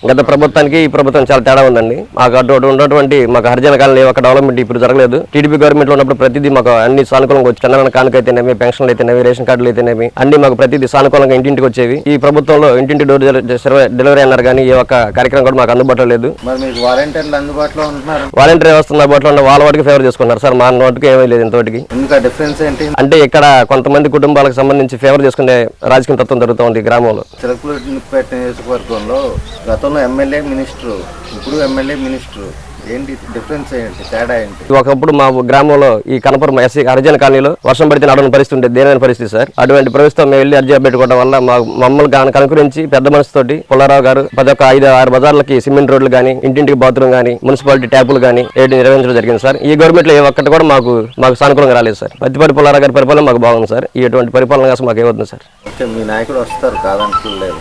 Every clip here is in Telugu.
గత ప్రభుత్వానికి ఈ ప్రభుత్వం చాలా తేడా ఉందండి. మాకు అటు ఉన్నటువంటి మాకు హరిజన కాలనీ ఒక డెవలప్మెంట్ ఇప్పుడు జరగలేదు. టీడీపీ గవర్నమెంట్ లో ఉన్నప్పుడు ప్రతిదీ మాకు అన్ని సానుకూలంగా వచ్చి చంద్రబాబు కానుక అయితేనేమి, పెన్షన్లు అయితేనేమి, రేషన్ కార్డులు అయితేనేమి అన్ని మాకు ప్రతిదీ సానుకూలంగా ఇంటింటికి వచ్చేవి. ఈ ప్రభుత్వంలో ఇంటింటి డోర్ డెలివరీ అన్నారు కానీ ఏ ఒక్క కార్యక్రమం కూడా మాకు అందుబాటులో లేదు. వాలంటీర్ వ్యవస్థ అందుబాటులో ఉన్న వాళ్ళ వాటికి ఫేవర్ చేసుకున్నారు సార్. మా నోటికి ఏమీ లేదు ఇంతవరకు. డిఫరెన్స్ ఏంటి అంటే ఇక్కడ కొంతమంది కుటుంబాలకు సంబంధించి ఫేవర్ చేసుకునే రాజకీయ తత్వం జరుగుతుంది గ్రామంలో. చిలకలూరిపేట నియోజకవర్గంలో గతంలో ఎమ్మెల్యే మినిస్టర్, ఇప్పుడు ఎమ్మెల్యే మినిస్టర్, ఏంటి డిఫరెన్స్ ఏంటి, తేడా ఏంటి? ఒకప్పుడు మా గ్రామంలో ఈ కనపరం ఎస్సీ హరిజన కాలనీలో వర్షం పడితే నడవని పరిస్థితి ఉంటే దేని పరిస్థితి సార్. అటువంటి ప్రభుత్వం మేము వెళ్ళి అర్జీ పెట్టుకోవడం వల్ల మమ్మల్ని కనుకరించి పెద్ద మనసుతోటి పుల్లారావు గారు 5-6 బజార్లకి సిమెంట్ రోడ్లు కానీ, ఇంటింటికి బాత్రూమ్ కానీ, మున్సిపాలిటీ ట్యాపులు కానీ నిర్వహించడం జరిగింది సార్. ఈ గవర్నమెంట్ లో ఏ ఒక్కటి కూడా మాకు సానుకూలంగా రాలేదు సార్. పత్తిపాటి పుల్లారావు గారి పరిపాలన మాకు బాగుంది సార్. ఇటువంటి పరిపాలన కోసం మాకు ఏమవుతుంది సార్? మీ నాయకుడు వస్తారు కాదంటలేదు,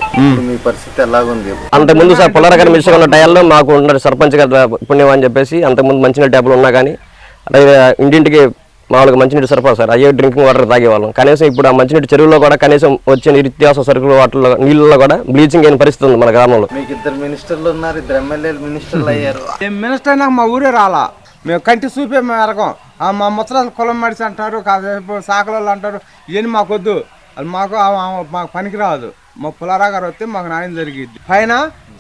మీ పరిస్థితి ఎలాగుంది? అంతకుముందు సార్ పుల్లారావు గారి మినిస్టర్ ఉన్న టైంలో మాకు ఉన్న సర్పంచ్ గారి పుణ్యం అని చెప్పేసి అంతకుముందు మంచినీటి ట్యాపులు ఉన్నా కానీ అలాగే ఇంటింటికి మామూలుగా మంచినీటి సరఫరా సార్. అయ్యే డ్రింకింగ్ వాటర్ తాగేవాళ్ళం. కనీసం ఇప్పుడు ఆ మంచినీటి చెరువులో కూడా కనీసం వచ్చే నిత్యావసర సరుకుల వాటర్లో నీళ్ళలో కూడా బ్లీచింగ్ అయిన పరిస్థితి ఉంది మన గ్రామంలో. మీకు 2 మినిస్టర్లు ఉన్నారు, 2 ఎమ్మెల్యేలు మినిస్టర్లు అయ్యారు. మినిస్టర్ అయినా మా ఊరే రాలా, మేము కంటి చూపే మేము ఎరగం. మా ముసలి కులం మడిసి అంటారు, కాసేపు సాకలు అంటారు. ఇవన్నీ మాకొద్దు, అది మాకు పనికి రాదు. మా పుల్లారావు గారు వస్తే మాకు న్యాయం జరిగిద్ది. పైన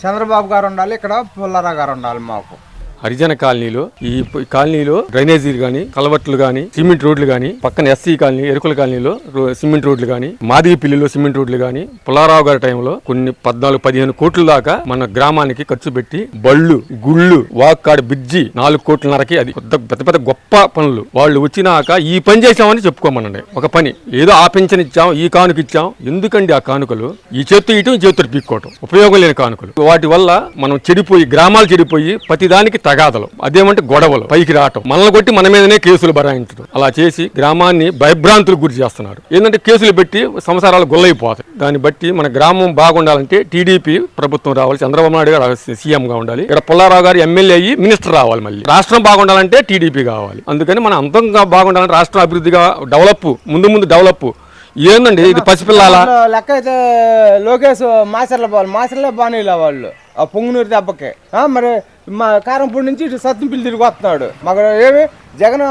చంద్రబాబు గారు ఉండాలి, ఇక్కడ పుల్లారావు గారు ఉండాలి. మాకు హరిజన కాలనీలో ఈ కాలనీలో డ్రైనేజీలు గానీ, కలవట్లు గానీ, సిమెంట్ రోడ్లు గానీ, పక్కన ఎస్సీ కాలనీ ఎరుకుల కాలనీలో సిమెంట్ రోడ్లు గానీ, మాదిగిపిల్లిలో సిమెంట్ రోడ్లు గానీ, పుల్లారావు గారి టైంలో కొన్ని 14-15 కోట్ల దాకా మన గ్రామానికి ఖర్చు పెట్టి బళ్ళు, గుళ్ళు, వాక్కాడు బ్రిడ్జి 4 కోట్లన్నరకి అది పెద్ద పెద్ద గొప్ప పనులు. వాళ్ళు వచ్చినాక ఈ పని చేసామని చెప్పుకోమనండి. ఒక పని ఏదో ఆ పెన్షన్ ఇచ్చాం, ఈ కానుక ఇచ్చాం. ఎందుకండి ఆ కానుకలు? ఈ చేత్తు ఇయటం, ఈ చేతులు పీక్కోవటం, ఉపయోగం లేని కానుకలు. వాటి వల్ల మనం చెడిపోయి, గ్రామాలు చెడిపోయి ప్రతిదానికి తగాదలు, అదేమంటే గొడవలు, పైకి రావటం, మనల్ని కొట్టి మన మీదనే కేసులు బరాయించడం, అలా చేసి గ్రామాన్ని భయభ్రాంతులకు గురి చేస్తున్నారు. ఏంటంటే కేసులు పెట్టి సంవత్సరాలు గొల్లైపోతాయి. దాన్ని బట్టి మన గ్రామం బాగుండాలంటే టీడీపీ ప్రభుత్వం రావాలి, చంద్రబాబు నాయుడు గారు సీఎం గా ఉండాలి, ఇక్కడ పుల్లారావు గారు ఎమ్మెల్యే అయ్యి మినిస్టర్ రావాలి. మళ్ళీ రాష్ట్రం బాగుండాలంటే టీడీపీ కావాలి. అందుకని మనం అంతంగా బాగుండాలంటే రాష్ట్రం అభివృద్ధిగా ముందు ముందు డెవలప్ ఏందండి ఇది పసిపిల్లాల లెక్క అయితే లోకేష్ మాసర్ల పోవాలి, మాసర్లే బాగానే వాళ్ళు ఆ పొంగునూరు దెబ్బకి. మరి మా కారంపూడి నుంచి ఇటు సత్తింపిల్లి తిరిగి వస్తున్నాడు. మాకు ఏమి జగన్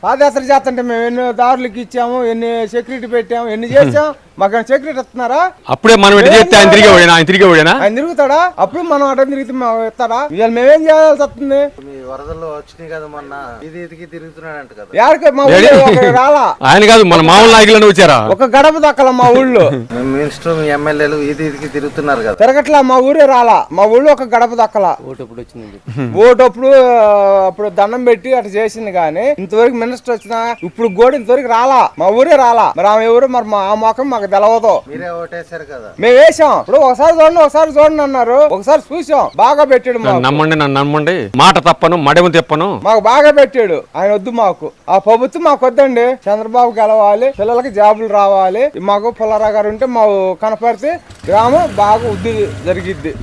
పాదయాత్ర చేస్తుంటే మేము ఎన్నో దారులకి ఇచ్చాము, ఎన్ని సెక్యూరిటీ పెట్టాము, ఎన్ని చేసాం. మాకు సెక్యూరిటీ ఇస్తున్నారా? అప్పుడే మనం ఆయన తిరుగుతాడా? అప్పుడు మనం అటెండ్ తిరిగితే ఇస్తాడా? ఇవాళ మేమేం చేయాల్సి వస్తుంది? వరదలు వచ్చినాయి కదా మొన్న, ఇది తిరుగుతున్నాడంట కదా. యాడికి మా ఊళ్ళో రాలా ఆయన కాదు, మన మామూలు నాయకులను వచ్చారా? ఒక గడప దక్కల మా ఊళ్ళో. మినిస్టర్, మీ ఎమ్మెల్యేలు ఇది తిరుగుతున్నారు కదా. తిరగట్లా, మా ఊరే రాలా. మా ఊళ్ళో ఒక గడప దక్కల. ఓటప్పుడు అప్పుడు దండం పెట్టి అటు చేసింది కానీ ఇంతవరకు మినిస్టర్ వచ్చినా ఇప్పుడు కూడా ఇంతవరకు రాలా, మా ఊరే రాలా. మరి ఆమె ఎవరు మరి ఆ మొఖం మాకు తెలవదు. మీరే ఓటేశారు కదా. మేము వేసాం. ఇప్పుడు ఒకసారి చూడండి అన్నారు, ఒకసారి చూసాం. బాగా పెట్టాడు. నమ్మండి, నన్ను నమ్మండి, మాట తప్పను, మడమ తిప్పను. మాకు బాగా పెట్టాడు ఆయన. వద్దు మాకు ఆ ప్రభుత్వం, మాకు వద్దండి. చంద్రబాబు గెలవాలి, పిల్లలకి జాబులు రావాలి. మాకు పుల్లారావు గారు ఉంటే మాకు కనపడితే గ్రామం బాగా వృద్ధి జరిగిద్ది.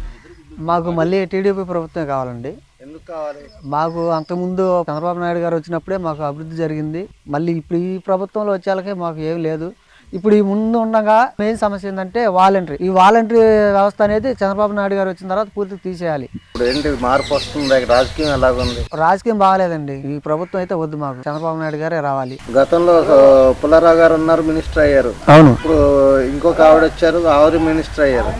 మాకు మళ్ళీ టీడీపీ ప్రభుత్వం కావాలండి. ఎందుకు కావాలి? మాకు అంతకుముందు చంద్రబాబు నాయుడు గారు వచ్చినప్పుడే మాకు అభివృద్ధి జరిగింది. మళ్ళీ ఇప్పుడు ఈ ప్రభుత్వంలో వచ్చేళ్ళకే మాకు ఏం లేదు. ఇప్పుడు ఈ ముందు ఉండగా మెయిన్ సమస్య ఏంటంటే వాలంటరీ. ఈ వాలంటరీ వ్యవస్థ అనేది చంద్రబాబు నాయుడు గారు వచ్చిన తర్వాత పూర్తిగా తీసేయాలి. ఇప్పుడు ఏంటి మార్పు వస్తుంది? రాజకీయం ఎలాగుంది? రాజకీయం బాగాలేదండి. ఈ ప్రభుత్వం అయితే వద్దు, మాకు చంద్రబాబు నాయుడు గారే రావాలి. గతంలో పుల్లారావు గారు ఉన్నారు, మినిస్టర్ అయ్యారు. అవును. ఇప్పుడు ఇంకొక ఆవిడ వచ్చారు, ఆవిడ మినిస్టర్ అయ్యారు.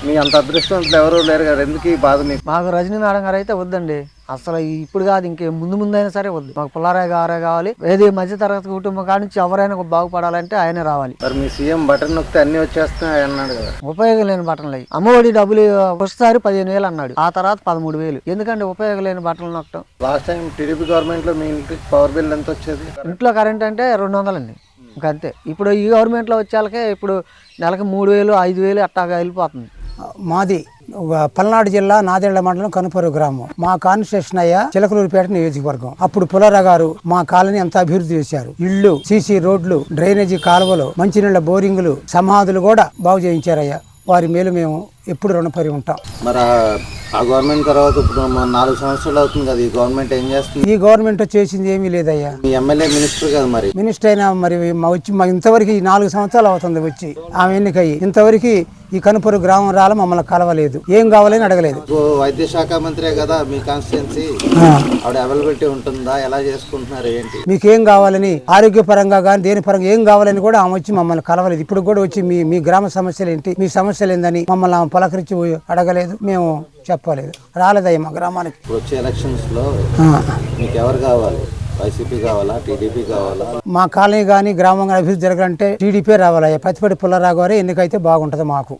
మీ అంత అదృష్టవంతులు ఎవరు లేరు కదా, ఎందుకు ఈ బాధ మీకు? మాకు రజనీ మేడం గారు అయితే వద్దండి అసలు. ఇప్పుడు కాదు, ఇంకే ముందు అయినా సరే వద్దు. మాకు పుల్లారావు గారే కావాలి. ఏది మధ్య తరగతి కుటుంబం కాడి నుంచి ఎవరైనా బాగుపడాలంటే ఆయనే రావాలి. మరి మీ సీఎం బటన్ నొక్కితే అన్ని వచ్చేస్తున్నాయి అన్నాడు కదా. ఉపయోగం లేని బటన్లు అయ్యి. అమ్మఒడి డబ్బులు ఒకసారి 15,000 అన్నాడు, ఆ తర్వాత 13,000. ఎందుకంటే ఉపయోగం లేని బటన్లు నొక్కడం. లాస్ట్ టైం టీడీపీ గవర్నమెంట్ లో మీ ఇంటికి పవర్ బిల్ ఎంత వచ్చేది? ఇంట్లో కరెంట్ అంటే 200 అండి, ఇంకంతే. ఇప్పుడు ఈ గవర్నమెంట్ లో వచ్చేళ్ళకే ఇప్పుడు నెలకు 3,000, 5,000 అట్టాగా వెళ్ళిపోతుంది. మాది పల్నాడు జిల్లా నాదేళ్ల మండలం కనుపరు గ్రామం. మా కాన్స్టిట్యూషన్ అయ్యా చిలకలూరిపేట నియోజకవర్గం. అప్పుడు పుల్లారావు గారు మా కాలనీ అంతా అభివృద్ధి చేశారు. ఇళ్లు, సీసీ రోడ్లు, డ్రైనేజీ కాలువలు, మంచినీళ్ల బోరింగులు, సమాధులు కూడా బాగు చేయించారయ్యా. వారి మేలు మేము ఎప్పుడు రుణపడి ఉంటాం. మరి ఆ గవర్నమెంట్ తర్వాత ఇప్పుడు 4 సంవత్సరాలు అవుతుంది కదా, ఈ గవర్నమెంట్ ఏం చేస్తుంది? ఈ గవర్నమెంట్ చేసింది ఏమీ లేదయ్యా. మీ ఎమ్మెల్యే మినిస్టర్ కదా, మరి మినిస్టర్ అయినా మరి వచ్చి ఇంతవరకు 4 సంవత్సరాలు అవుతుంది వచ్చి ఆమె ఎన్నికయ్యి. ఇంతవరకు ఈ కనుపూరు గ్రామం రాల మమ్మల్ని కలవలేదు, ఏం కావాలని అడగలేదు. వైద్య శాఖ మంత్రే కదా మీ కాన్స్టిట్యున్సీ, ఆవిడ అవైలబిలిటీ ఉంటుందా, ఎలా చేసుకుంటున్నారు ఏంటి? మీకేం కావాలని ఆరోగ్యపరంగా కానీ దేని పరంగా ఏం కావాలని కూడా ఆమె వచ్చి మమ్మల్ని కలవలేదు. ఇప్పుడు కూడా వచ్చి మీ గ్రామ సమస్యలు ఏంటి, మీ సమస్యలు ఏందని మమ్మల్ని ఆమె పలకరించి అడగలేదు, మేము చెప్పలేదు, రాలేదయ్య మా గ్రామానికి. ఇప్పుడు వచ్చే ఎలక్షన్స్ లో మీకు ఎవరు కావాలి? వైసీపీ కావాలా, టీడీపీ కావాలా? మా కాలనీ కానీ గ్రామం కానీ అభివృద్ధి జరగాలంటే టీడీపీ రావాలయ్యా. పత్తిపాటి పుల్లారావు గారే ఎన్నికైతే బాగుంటుంది మాకు.